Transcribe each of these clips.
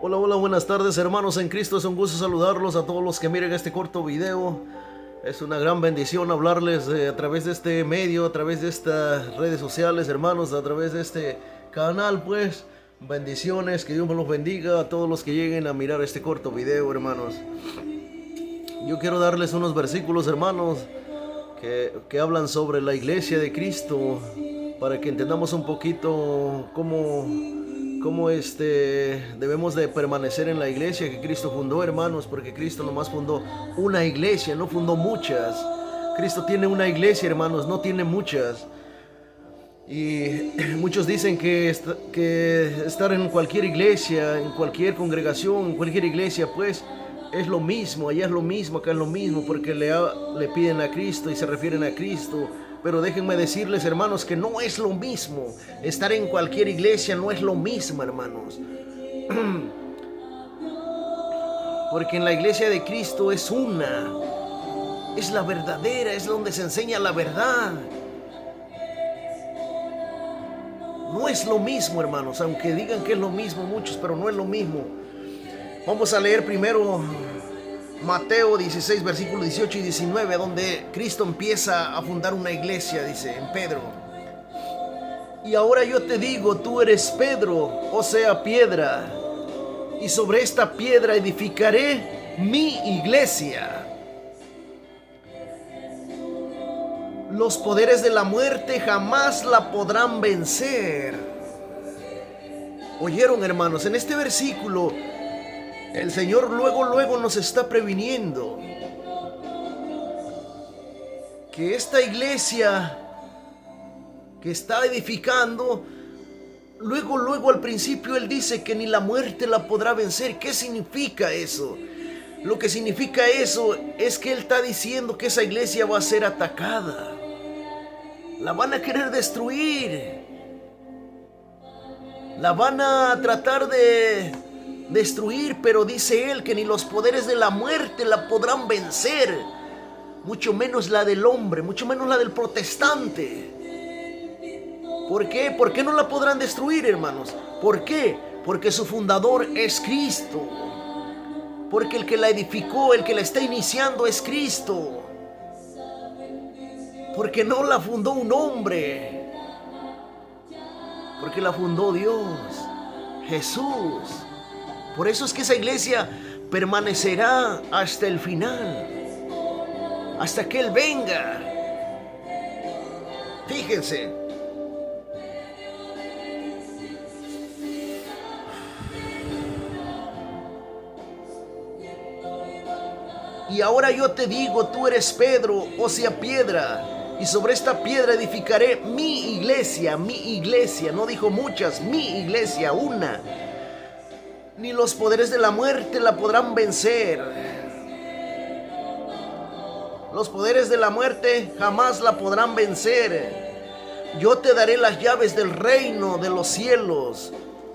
Hola, hola, buenas tardes hermanos en Cristo, es un gusto saludarlos a todos los que miren este corto video. Es una gran bendición hablarles a través de este medio, a través de estas redes sociales, hermanos, a través de este canal, pues. Bendiciones, que Dios me los bendiga a todos los que lleguen a mirar este corto video, hermanos. Yo quiero darles unos versículos, hermanos, que hablan sobre la iglesia de Cristo, para que entendamos un poquito cómo debemos de permanecer en la iglesia que Cristo fundó, hermanos, porque Cristo nomás fundó una iglesia, no fundó muchas. Cristo tiene una iglesia, hermanos, no tiene muchas. Y muchos dicen que estar en cualquier iglesia, en cualquier congregación, en cualquier iglesia, pues es lo mismo, allá es lo mismo, acá es lo mismo, porque le piden a Cristo y se refieren a Cristo. Pero déjenme decirles, hermanos, que no es lo mismo. Estar en cualquier iglesia no es lo mismo, hermanos. Porque en la iglesia de Cristo es una, es la verdadera, es donde se enseña la verdad. No es lo mismo, hermanos, aunque digan que es lo mismo muchos, pero no es lo mismo. Vamos a leer primero Mateo 16, versículos 18 y 19, donde Cristo empieza a fundar una iglesia, dice en Pedro. Y ahora yo te digo, tú eres Pedro, o sea, piedra, y sobre esta piedra edificaré mi iglesia. Los poderes de la muerte jamás la podrán vencer. ¿Oyeron, hermanos? En este versículo el Señor luego nos está previniendo que esta iglesia que está edificando, luego al principio Él dice que ni la muerte la podrá vencer. ¿Qué significa eso? Lo que significa eso es que Él está diciendo que esa iglesia va a ser atacada. La van a querer destruir. La van a tratar de destruir, pero dice Él que ni los poderes de la muerte la podrán vencer. Mucho menos la del hombre, mucho menos la del protestante. ¿Por qué? ¿Por qué no la podrán destruir, hermanos? ¿Por qué? Porque su fundador es Cristo. Porque el que la edificó, el que la está iniciando es Cristo. Porque no la fundó un hombre. Porque la fundó Dios, Jesús. Por eso es que esa iglesia permanecerá hasta el final. Hasta que Él venga. Fíjense. Y ahora yo te digo, tú eres Pedro, o sea, piedra, y sobre esta piedra edificaré mi iglesia, no dijo muchas, mi iglesia, una. Ni los poderes de la muerte la podrán vencer. Los poderes de la muerte jamás la podrán vencer. Yo te daré las llaves del reino de los cielos.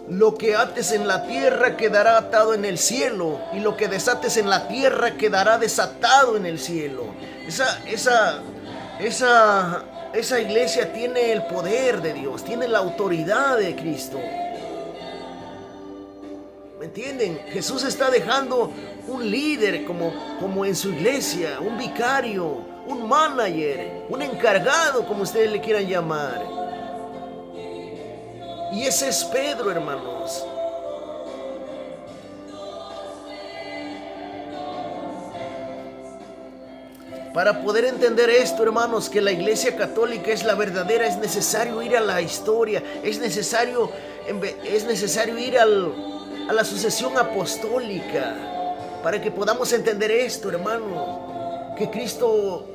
Lo que ates en la tierra quedará atado en el cielo, y lo que desates en la tierra quedará desatado en el cielo. Esa iglesia tiene el poder de Dios, tiene la autoridad de Cristo. ¿Me entienden? Jesús está dejando un líder como en su iglesia, un vicario, un manager, un encargado, como ustedes le quieran llamar. Y ese es Pedro, hermanos. Para poder entender esto, hermanos, que la iglesia católica es la verdadera, es necesario ir a la historia, es necesario ir a la sucesión apostólica, para que podamos entender esto, hermano, que Cristo,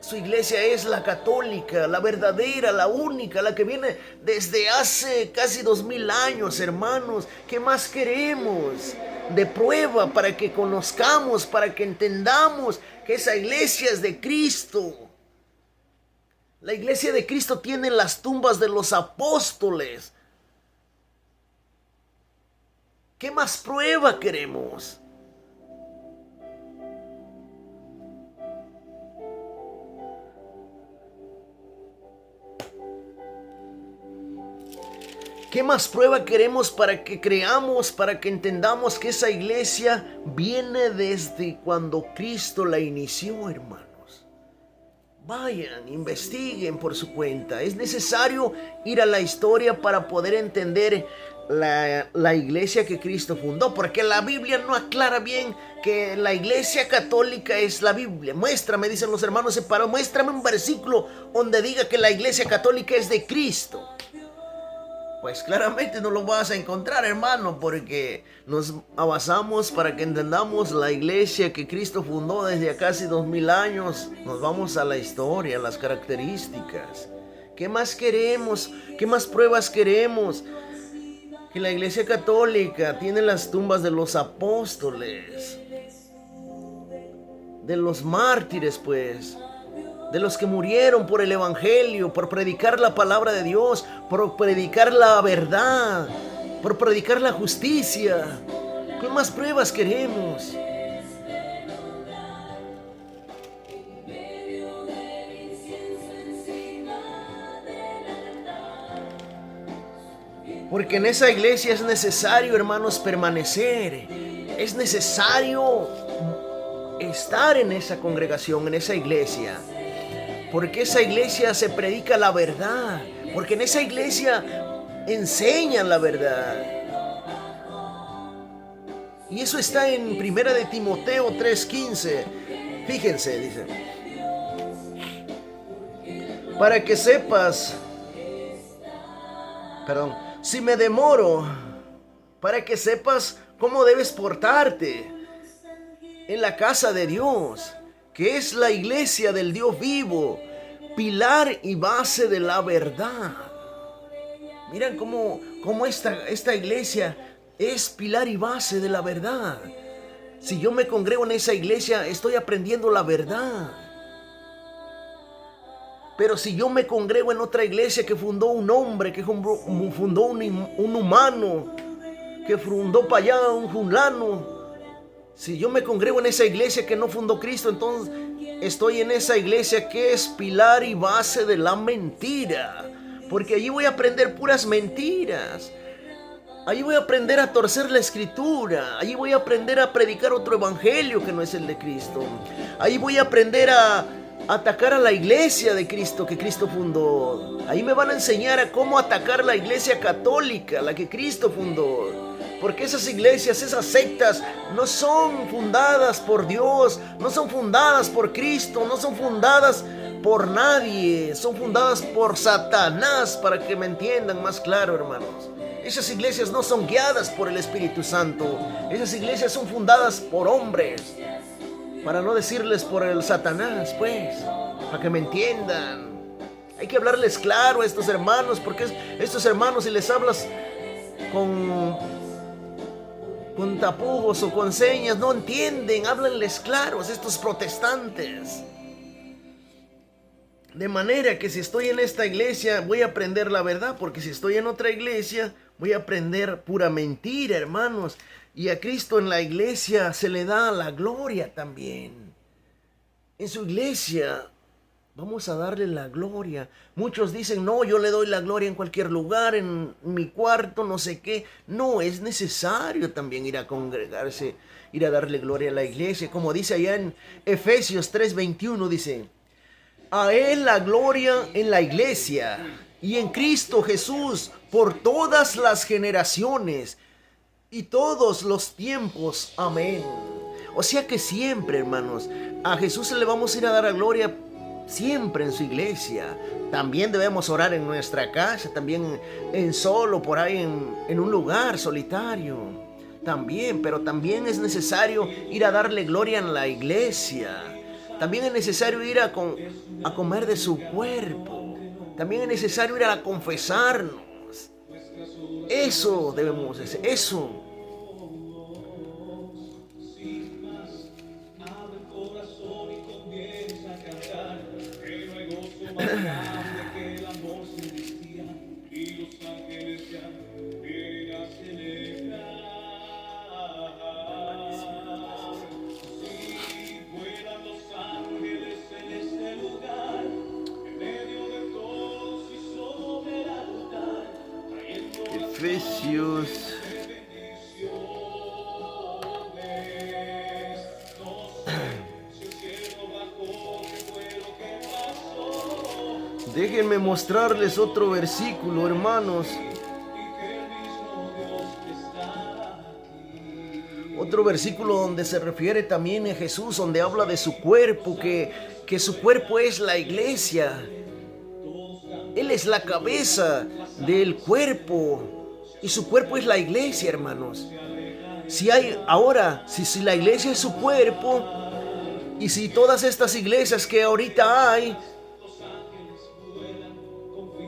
su iglesia es la católica, la verdadera, la única, la que viene desde hace casi 2000 años, hermanos. ¿Qué más queremos de prueba para que conozcamos, para que entendamos que esa iglesia es de Cristo? La iglesia de Cristo tiene las tumbas de los apóstoles. ¿Qué más prueba queremos? ¿Qué más prueba queremos para que creamos, para que entendamos que esa iglesia viene desde cuando Cristo la inició, hermanos? Vayan, investiguen por su cuenta. Es necesario ir a la historia para poder entender la iglesia que Cristo fundó, porque la Biblia no aclara bien que la iglesia católica es la Biblia. Muéstrame, dicen los hermanos separados, muéstrame un versículo donde diga que la iglesia católica es de Cristo. Pues claramente no lo vas a encontrar, hermano, porque nos basamos para que entendamos la iglesia que Cristo fundó desde casi 2000 años. Nos vamos a la historia, a las características. ¿Qué más queremos? ¿Qué más pruebas queremos? Que la iglesia católica tiene las tumbas de los apóstoles, de los mártires, pues, de los que murieron por el evangelio, por predicar la palabra de Dios, por predicar la verdad, por predicar la justicia. ¿Qué más pruebas queremos? Porque en esa iglesia es necesario, hermanos, permanecer. Es necesario estar en esa congregación, en esa iglesia. Porque esa iglesia se predica la verdad. Porque en esa iglesia enseñan la verdad. Y eso está en 1 de Timoteo 3:15. Fíjense, dice. Para que sepas, si me demoro, para que sepas cómo debes portarte en la casa de Dios, que es la iglesia del Dios vivo, pilar y base de la verdad. Miren cómo esta iglesia es pilar y base de la verdad. Si yo me congrego en esa iglesia, estoy aprendiendo la verdad. Pero si yo me congrego en otra iglesia que fundó un hombre, que fundó un humano, que fundó para allá un fulano, si yo me congrego en esa iglesia que no fundó Cristo, entonces estoy en esa iglesia que es pilar y base de la mentira. Porque allí voy a aprender puras mentiras. Allí voy a aprender a torcer la escritura. Allí voy a aprender a predicar otro evangelio que no es el de Cristo. Allí voy a aprender a atacar a la iglesia de Cristo que Cristo fundó. Ahí me van a enseñar a cómo atacar la iglesia católica, la que Cristo fundó. Porque esas iglesias, esas sectas, no son fundadas por Dios, no son fundadas por Cristo, no son fundadas por nadie, son fundadas por Satanás, para que me entiendan más claro, hermanos. Esas iglesias no son guiadas por el Espíritu Santo, esas iglesias son fundadas por hombres, para no decirles por el Satanás, pues, para que me entiendan. Hay que hablarles claro a estos hermanos, porque estos hermanos, si les hablas con tapujos o con señas, no entienden. Háblenles claros, estos protestantes. De manera que si estoy en esta iglesia voy a aprender la verdad, porque si estoy en otra iglesia voy a aprender pura mentira, hermanos. Y a Cristo en la iglesia se le da la gloria también. En su iglesia vamos a darle la gloria. Muchos dicen, no, yo le doy la gloria en cualquier lugar, en mi cuarto, no sé qué. No, es necesario también ir a congregarse, ir a darle gloria a la iglesia. Como dice allá en Efesios 3:21, dice, a Él la gloria en la iglesia y en Cristo Jesús por todas las generaciones y todos los tiempos. Amén. O sea que siempre, hermanos, a Jesús le vamos a ir a dar la gloria siempre en su iglesia. También debemos orar en nuestra casa, también en solo, por ahí en un lugar solitario. También, pero también es necesario ir a darle gloria en la iglesia. También es necesario ir a comer de su cuerpo. También es necesario ir a confesarnos. Eso debemos hacer, eso. Efesios. Déjenme mostrarles otro versículo, hermanos. Otro versículo donde se refiere también a Jesús, donde habla de su cuerpo, que su cuerpo es la iglesia. Él es la cabeza del cuerpo y su cuerpo es la iglesia, hermanos. Si la iglesia es su cuerpo y si todas estas iglesias que ahorita hay,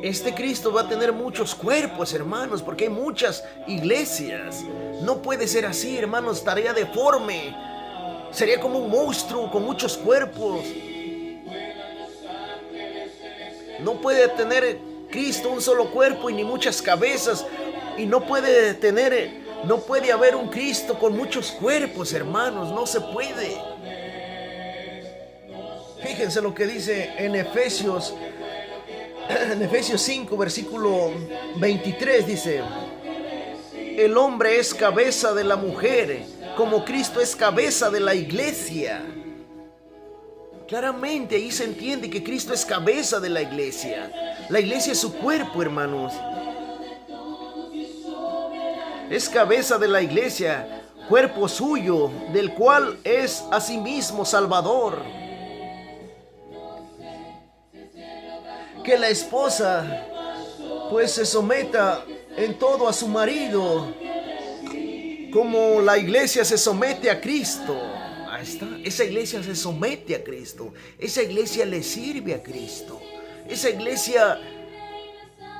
este Cristo va a tener muchos cuerpos, hermanos, porque hay muchas iglesias. No puede ser así, hermanos, estaría deforme. Sería como un monstruo con muchos cuerpos. No puede tener Cristo un solo cuerpo y ni muchas cabezas. Y no puede haber un Cristo con muchos cuerpos, hermanos. No se puede. Fíjense lo que dice en Efesios 5, versículo 23, dice: el hombre es cabeza de la mujer, como Cristo es cabeza de la iglesia. Claramente ahí se entiende que Cristo es cabeza de la iglesia. La iglesia es su cuerpo, hermanos. Es cabeza de la iglesia, cuerpo suyo, del cual es asimismo Salvador. Que la esposa pues se someta en todo a su marido, como la iglesia se somete a Cristo. Ahí está. Esa iglesia se somete a Cristo. Esa iglesia le sirve a Cristo. Esa iglesia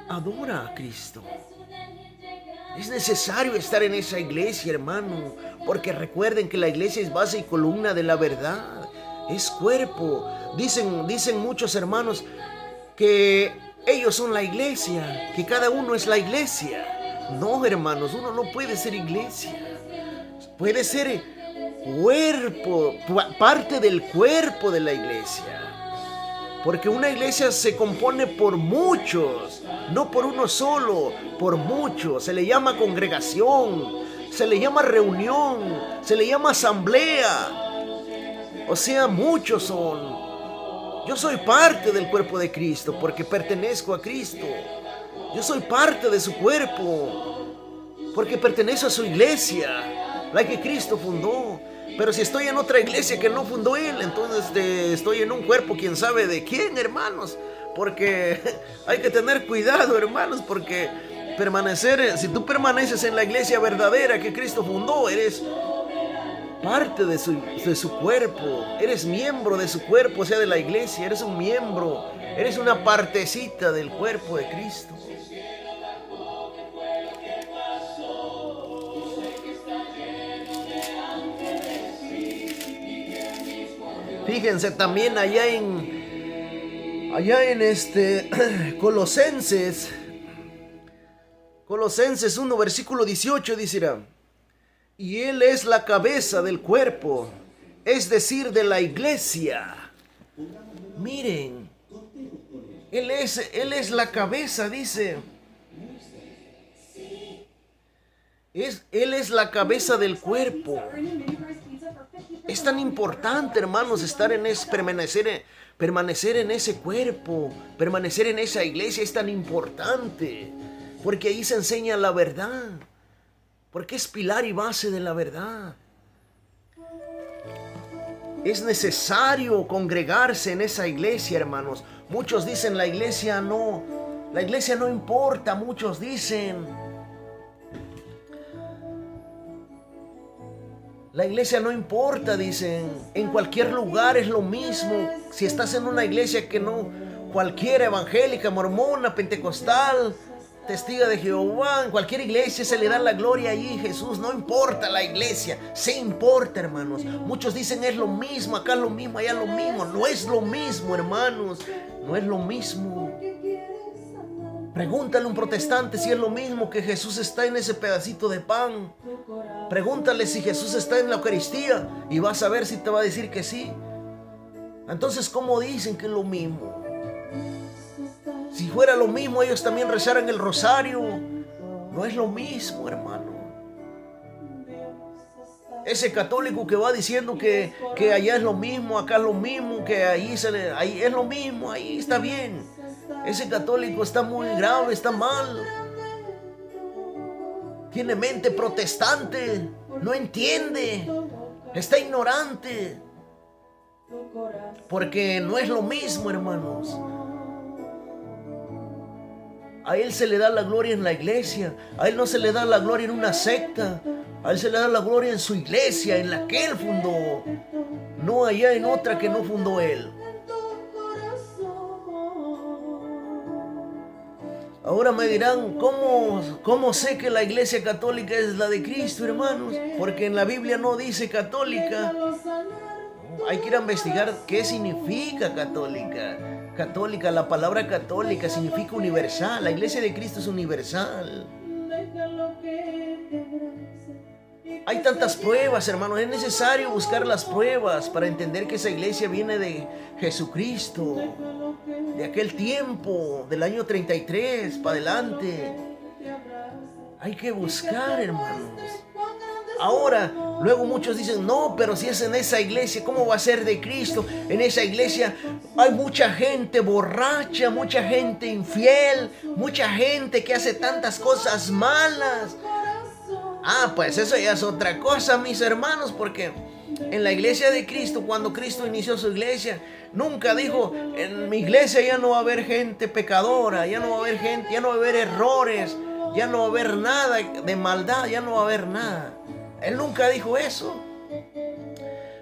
adora a Cristo. Es necesario estar en esa iglesia, hermano, porque recuerden que la iglesia es base y columna de la verdad. Es cuerpo. Dicen muchos hermanos que ellos son la iglesia, que cada uno es la iglesia. No, hermanos, uno no puede ser iglesia. Puede ser cuerpo, parte del cuerpo de la iglesia. Porque una iglesia se compone por muchos, no por uno solo, por muchos. Se le llama congregación, se le llama reunión, se le llama asamblea. O sea, muchos son. Yo soy parte del cuerpo de Cristo porque pertenezco a Cristo. Yo soy parte de su cuerpo porque pertenezco a su iglesia, la que Cristo fundó. Pero si estoy en otra iglesia que no fundó Él, entonces estoy en un cuerpo, quién sabe de quién, hermanos. Porque hay que tener cuidado, hermanos, porque si tú permaneces en la iglesia verdadera que Cristo fundó, eres parte de su cuerpo, eres miembro de su cuerpo, o sea, de la iglesia, eres un miembro, eres una partecita del cuerpo de Cristo. Fíjense también allá en Colosenses 1, versículo 18 dice: y Él es la cabeza del cuerpo, es decir, de la iglesia. Miren, Él es la cabeza, dice. Él es la cabeza del cuerpo. Es tan importante, hermanos, permanecer en ese cuerpo, permanecer en esa iglesia es tan importante, porque ahí se enseña la verdad. Porque es pilar y base de la verdad. Es necesario congregarse en esa iglesia, hermanos. Muchos dicen la iglesia no importa, muchos dicen. La iglesia no importa, dicen. En cualquier lugar es lo mismo. Si estás en una iglesia que no, cualquiera, evangélica, mormona, pentecostal, testiga de Jehová, en cualquier iglesia se le da la gloria allí, Jesús. No importa la iglesia, se importa, hermanos. Muchos dicen es lo mismo, acá es lo mismo, allá es lo mismo. No es lo mismo, hermanos, no es lo mismo. Pregúntale a un protestante si es lo mismo que Jesús está en ese pedacito de pan. Pregúntale si Jesús está en la Eucaristía y vas a ver si te va a decir que sí. Entonces, ¿cómo dicen que es lo mismo? Si fuera lo mismo, ellos también rezaran el rosario No es lo mismo, hermano. Ese católico que va diciendo que allá es lo mismo, acá es lo mismo, que ahí es lo mismo, ahí está bien. Ese católico está muy grave, está mal. Tiene mente protestante, no entiende, está ignorante. Porque no es lo mismo, hermanos. A él se le da la gloria en la iglesia. A él no se le da la gloria en una secta. A él se le da la gloria en su iglesia, en la que él fundó. No allá en otra que no fundó él. Ahora me dirán, ¿cómo sé que la iglesia católica es la de Cristo, hermanos? Porque en la Biblia no dice católica. Hay que ir a investigar qué significa católica. Católica, la palabra católica significa universal. La iglesia de Cristo es universal. Hay tantas pruebas, hermanos. Es necesario buscar las pruebas para entender que esa iglesia viene de Jesucristo, de aquel tiempo, del año 33 para adelante. Hay que buscar, hermanos. Ahora, luego muchos dicen, no, pero si es en esa iglesia, ¿cómo va a ser de Cristo? En esa iglesia hay mucha gente borracha, mucha gente infiel, mucha gente que hace tantas cosas malas. Pues eso ya es otra cosa, mis hermanos, porque en la iglesia de Cristo, cuando Cristo inició su iglesia, nunca dijo, en mi iglesia ya no va a haber gente pecadora, ya no va a haber gente, ya no va a haber errores, ya no va a haber nada de maldad, ya no va a haber nada. Él nunca dijo eso.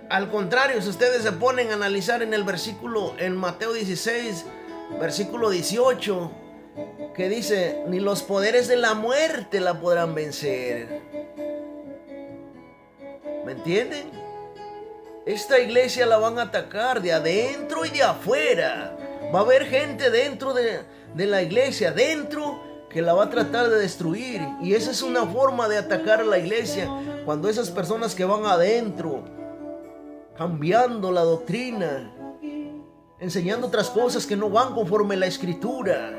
Al contrario, si ustedes se ponen a analizar en el versículo, en Mateo 16, versículo 18, que dice, ni los poderes de la muerte la podrán vencer. ¿Me entienden? Esta iglesia la van a atacar de adentro y de afuera. Va a haber gente dentro de la iglesia, dentro, que la va a tratar de destruir. Y esa es una forma de atacar a la iglesia. Cuando esas personas que van adentro, cambiando la doctrina, enseñando otras cosas que no van conforme a la escritura,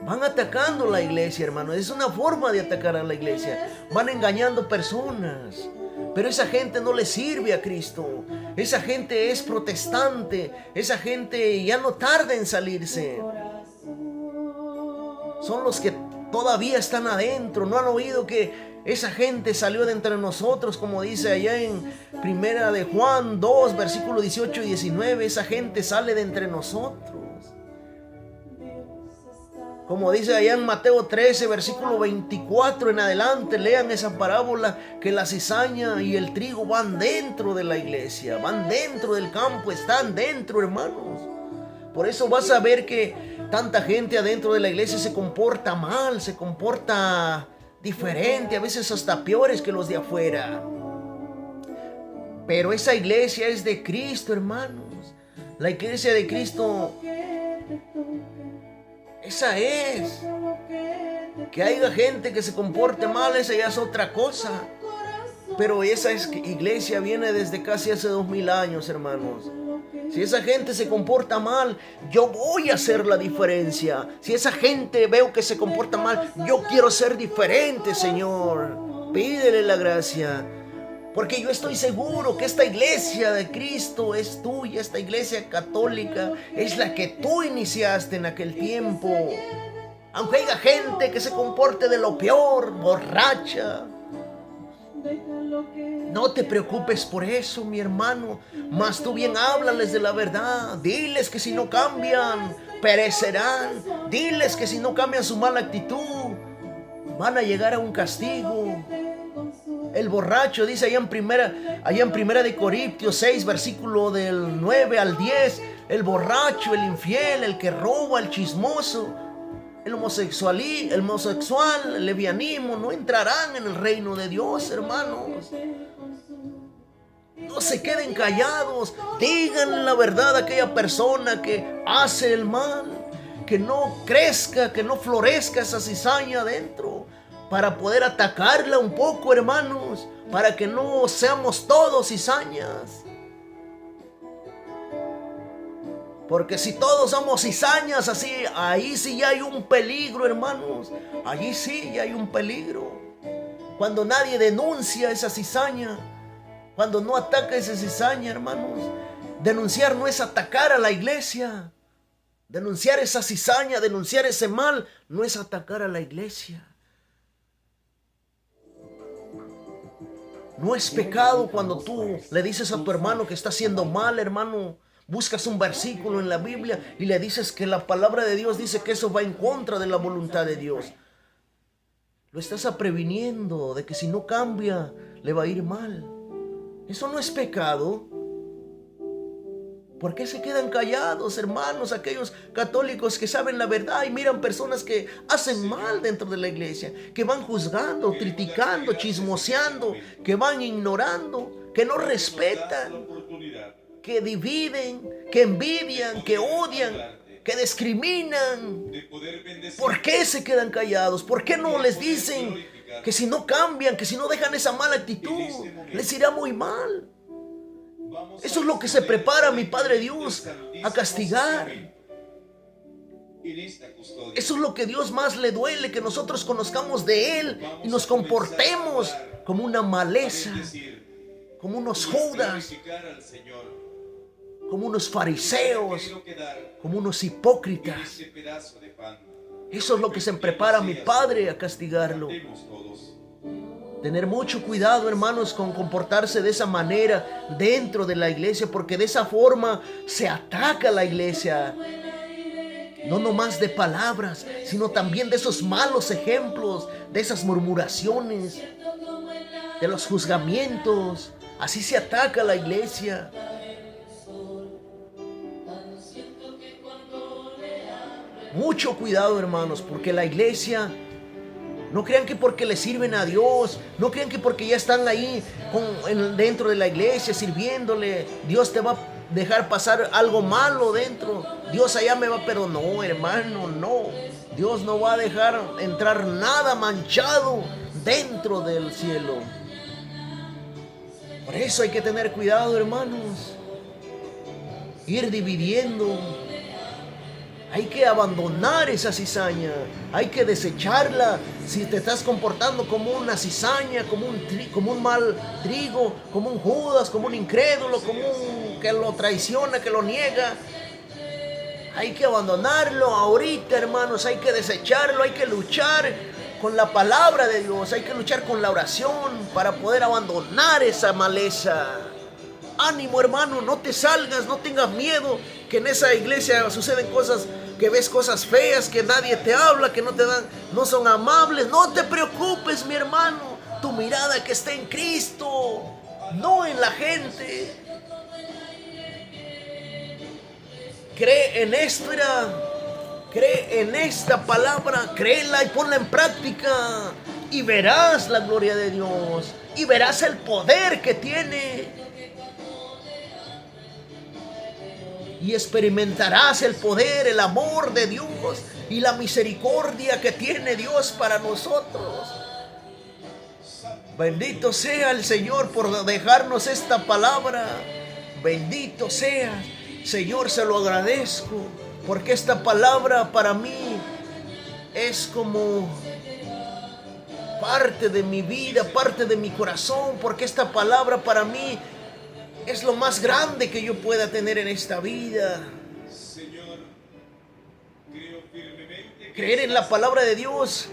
van atacando la iglesia, hermano. Es una forma de atacar a la iglesia. Van engañando personas. Pero esa gente no le sirve a Cristo. Esa gente es protestante. Esa gente ya no tarda en salirse. Son los que todavía están adentro. No han oído que esa gente salió de entre nosotros, como dice allá en Primera de Juan 2, versículo 18 y 19. Esa gente sale de entre nosotros. Como dice allá en Mateo 13, versículo 24 en adelante, lean esa parábola, que la cizaña y el trigo van dentro de la iglesia, van dentro del campo, están dentro, hermanos. Por eso vas a ver que tanta gente adentro de la iglesia se comporta mal, se comporta diferente, a veces hasta peores que los de afuera. Pero esa iglesia es de Cristo, hermanos. La iglesia de Cristo, esa es. Que haya gente que se comporte mal, esa ya es otra cosa. Pero esa iglesia viene desde casi hace 2000 años, hermanos. Si esa gente se comporta mal, yo voy a hacer la diferencia. Si esa gente veo que se comporta mal, yo quiero ser diferente, Señor. Pídele la gracia. Porque yo estoy seguro que esta iglesia de Cristo es tuya. Esta iglesia católica es la que tú iniciaste en aquel tiempo. Aunque haya gente que se comporte de lo peor, borracha, no te preocupes por eso, mi hermano. Más tú bien háblales de la verdad. Diles que si no cambian, perecerán. Diles que si no cambian su mala actitud, van a llegar a un castigo. El borracho, dice allá en primera de Corintios 6, versículo del 9 al 10, el borracho, el infiel, el que roba, el chismoso, el homosexual, el levianismo, no entrarán en el reino de Dios, hermanos. No se queden callados, digan la verdad a aquella persona que hace el mal, que no crezca, que no florezca esa cizaña adentro, para poder atacarla un poco, hermanos, para que no seamos todos cizañas. Porque si todos somos cizañas así, ahí sí ya hay un peligro, hermanos. Allí sí ya hay un peligro. Cuando nadie denuncia esa cizaña, cuando no ataca esa cizaña, hermanos. Denunciar no es atacar a la iglesia. Denunciar esa cizaña, denunciar ese mal, no es atacar a la iglesia. No es pecado cuando tú le dices a tu hermano que está haciendo mal, hermano. Buscas un versículo en la Biblia y le dices que la palabra de Dios dice que eso va en contra de la voluntad de Dios. Lo estás previniendo de que si no cambia, le va a ir mal. Eso no es pecado. ¿Por qué se quedan callados, hermanos, aquellos católicos que saben la verdad y miran personas que hacen mal dentro de la iglesia, que van juzgando, criticando, chismoseando, que van ignorando, que no respetan, que dividen, que envidian, que odian, que discriminan? ¿Por qué se quedan callados? ¿Por qué no les dicen que si no cambian, que si no dejan esa mala actitud, les irá muy mal? Eso es lo que se prepara mi Padre Dios a castigar. Eso es lo que Dios más le duele, que nosotros conozcamos de Él y nos comportemos como una maleza, como unos Judas, como unos fariseos, como unos hipócritas. Eso es lo que se prepara mi Padre a castigarlo. Tener mucho cuidado, hermanos, con comportarse de esa manera dentro de la iglesia, porque de esa forma se ataca a la iglesia. No nomás de palabras, sino también de esos malos ejemplos, de esas murmuraciones, de los juzgamientos. Así se ataca a la iglesia. Mucho cuidado, hermanos, porque la iglesia... No crean que porque le sirven a Dios, no crean que porque ya están ahí dentro de la iglesia sirviéndole, Dios te va a dejar pasar algo malo dentro. Dios allá me va a perdonar. No, hermano, no. Dios no va a dejar entrar nada manchado dentro del cielo. Por eso hay que tener cuidado, hermanos. Ir dividiendo. Hay que abandonar esa cizaña, hay que desecharla. Si te estás comportando como una cizaña, como un mal trigo, como un Judas, como un incrédulo, como un que lo traiciona, que lo niega, hay que abandonarlo ahorita, hermanos. Hay que desecharlo, hay que luchar con la palabra de Dios, hay que luchar con la oración para poder abandonar esa maleza. Ánimo, hermano, no te salgas, no tengas miedo, que en esa iglesia suceden cosas, que ves cosas feas, que nadie te habla, que no son amables. No te preocupes, mi hermano, tu mirada que esté en Cristo, no en la gente. Cree en esto, cree en esta palabra, créela y ponla en práctica, y verás la gloria de Dios, y verás el poder que tiene. Y experimentarás el poder, el amor de Dios y la misericordia que tiene Dios para nosotros. Bendito sea el Señor por dejarnos esta palabra. Bendito sea, Señor, se lo agradezco, porque esta palabra para mí es como parte de mi vida, parte de mi corazón, porque esta palabra para mí es lo más grande que yo pueda tener en esta vida. Señor, creo firmemente que creer en la palabra de Dios,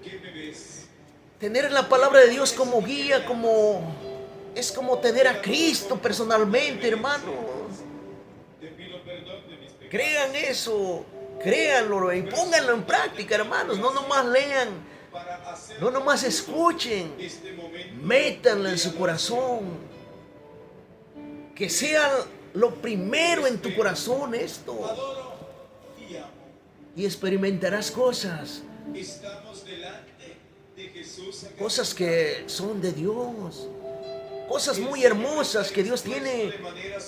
¿qué me ves? tener la palabra de Dios como guía, es como tener a Cristo personalmente, hermanos. Te pido perdón de mis pecados. Crean eso, créanlo y pónganlo en práctica, hermanos. No nomás lean, Para hacer no nomás escuchen, este momento métanlo en su corazón. Que sea lo primero en tu corazón esto. adoro y amo. Y experimentarás cosas, Estamos delante de Jesús acá. cosas que son de Dios. Cosas muy hermosas que Dios tiene,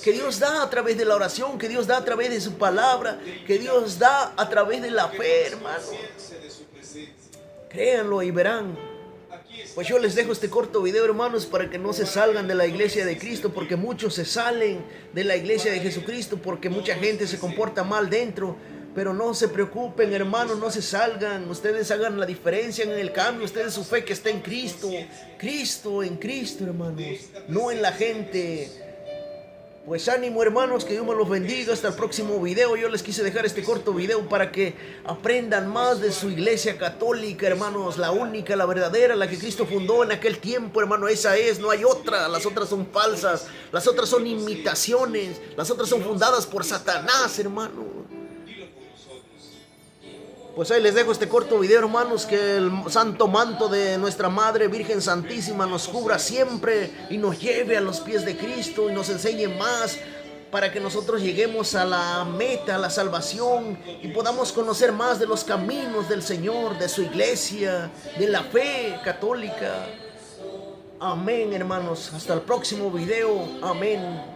que Dios da a través de la oración, que Dios da a través de su palabra, que Dios da a través de la fe, hermano. Conciencia de su presencia. Créanlo y verán. Aquí Pues yo les dejo este corto video, hermanos, para que no se salgan de la iglesia de Cristo, porque muchos se salen de la iglesia de Jesucristo, porque mucha gente se comporta mal dentro. Pero no se preocupen, hermanos, no se salgan. Ustedes hagan la diferencia en el cambio. Ustedes su fe que está en Cristo. Cristo, en Cristo, hermanos, no en la gente. Pues ánimo, hermanos, que Dios me los bendiga. Hasta el próximo video. Yo les quise dejar este corto video para que aprendan más de su iglesia católica, hermanos. La única, la verdadera, la que Cristo fundó en aquel tiempo, hermano. Esa es, no hay otra. Las otras son falsas. Las otras son imitaciones. Las otras son fundadas por Satanás, hermano. Pues ahí les dejo este corto video, hermanos, que el santo manto de nuestra Madre Virgen Santísima nos cubra siempre y nos lleve a los pies de Cristo y nos enseñe más para que nosotros lleguemos a la meta, a la salvación, y podamos conocer más de los caminos del Señor, de su iglesia, de la fe católica. Amén, hermanos. Hasta el próximo video. Amén.